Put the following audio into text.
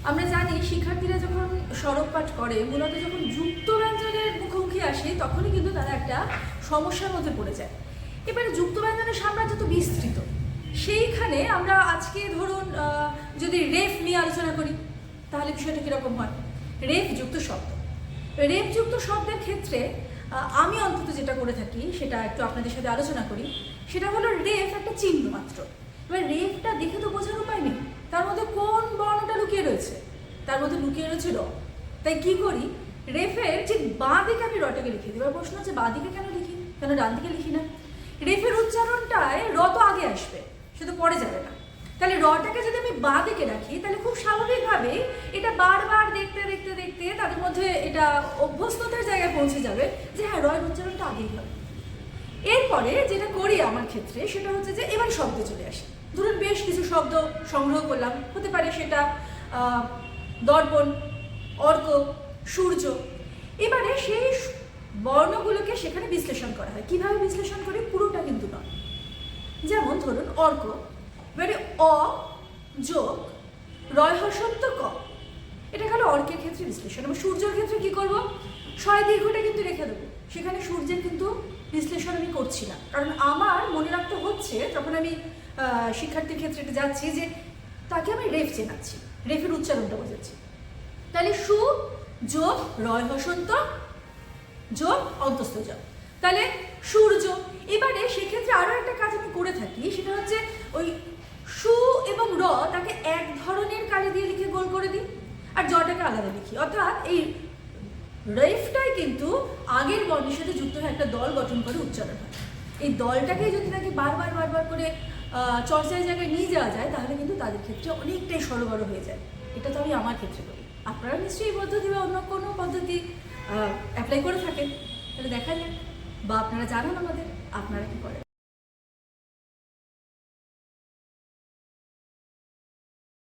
আমরা জানি শিক্ষার্থীরা যখন সড়ক পাঠ করে মূলত যখন যুক্ত ব্যঞ্জনের মুখোমুখি আসে তখনই কিন্তু তারা একটা সমস্যার মধ্যে পড়ে যায়। এবারে যুক্ত ব্যঞ্জনের সাম্রাজ্য তো বিস্তৃত, সেইখানে আমরা আজকে ধরুন যদি রেফ নিয়ে আলোচনা করি তাহলে বিষয়টা কীরকম হয়। রেফ যুক্ত শব্দ, রেফ যুক্ত শব্দের ক্ষেত্রে আমি অন্তত যেটা করে থাকি সেটা একটু আপনাদের সাথে আলোচনা করি। সেটা হলো রেফ একটা চিহ্ন মাত্র। এবার রেফটা দেখে তো বোঝার উপায় নেই তার মধ্যে কোন বর্ণটা লুকিয়ে রয়েছে, তার মধ্যে লুকিয়ে রয়েছে র। তাই কি করি, রেফের ঠিক বাঁ দিকে আমি রটাকে লিখে দিই। এবার প্রশ্ন হচ্ছে বাঁ দিকে কেন লিখি, কেন ডান দিকে লিখি না? রেফের উচ্চারণটায় র তো আগে আসবে, সে তো পরে যাবে না। তাহলে রটাকে যদি আমি বাঁ দিকে রাখি তাহলে খুব স্বাভাবিকভাবে এটা বারবার দেখতে দেখতে দেখতে তাদের মধ্যে এটা অভ্যস্ততার জায়গায় পৌঁছে যাবে যে হ্যাঁ রয়ের উচ্চারণটা আগেই হবে। এরপরে যেটা করি আমার ক্ষেত্রে সেটা হচ্ছে যে এবার শব্দ চলে আসে। ধরুন বেশ কিছু শব্দ সংগ্রহ করলাম, হতে পারে সেটা দর্পণ, অর্ক, সূর্য। এবারে সেই বর্ণগুলোকে সেখানে বিশ্লেষণ করা হয়। কিভাবে বিশ্লেষণ করি, পুরোটা কিন্তু নয়। যেমন ধরুন অর্ক, এবারে অ যোগ রয় হসন্ত ক, এটা হলো অর্কের ক্ষেত্রে বিশ্লেষণ। এবং সূর্যের ক্ষেত্রে কি করব, শয় দীর্ঘটা কিন্তু রেখে দেবো, সেখানে সূর্যের কিন্তু বিশ্লেষণ আমি করছি না, কারণ আমার মনে রাখতে হচ্ছে যখন আমি শিক্ষার্থীর ক্ষেত্রে যাচ্ছি যে তাকে আমি রেফ চেনাচ্ছি, রেফের উচ্চারণটা বোঝাচ্ছি। তাহলে সু যোগ রয় হসন্ত যোগ অন্তস্থ যোগ, তাহলে সূর্য। এবারে সেক্ষেত্রে আরও একটা কাজ আমি করে থাকি, সেটা হচ্ছে ওই সু এবং র তাকে এক ধরনের কালি দিয়ে লিখে গোল করে দিই, আর জটাকে আলাদা লিখি। অর্থাৎ এই রেফটাই কিন্তু আগের বর্ণের সাথে যুক্ত হয়ে একটা দল গঠন করে উচ্চারণ হয়। এই দলটাকে যদি তাকে বারবার বারবার করে চর্চার জায়গায় নিয়ে যাওয়া যায় তাহলে কিন্তু তাদের ক্ষেত্রে অনেকটাই সরবরাহ হয়ে যায়। এটা তো আমি আমার ক্ষেত্রে করি, আপনারা নিশ্চয়ই এই পদ্ধতি বা অন্য কোনো পদ্ধতি অ্যাপ্লাই করে থাকেন। তাহলে দেখা যাক, বা আপনারা জানান আমাদের আপনারা কি করেন।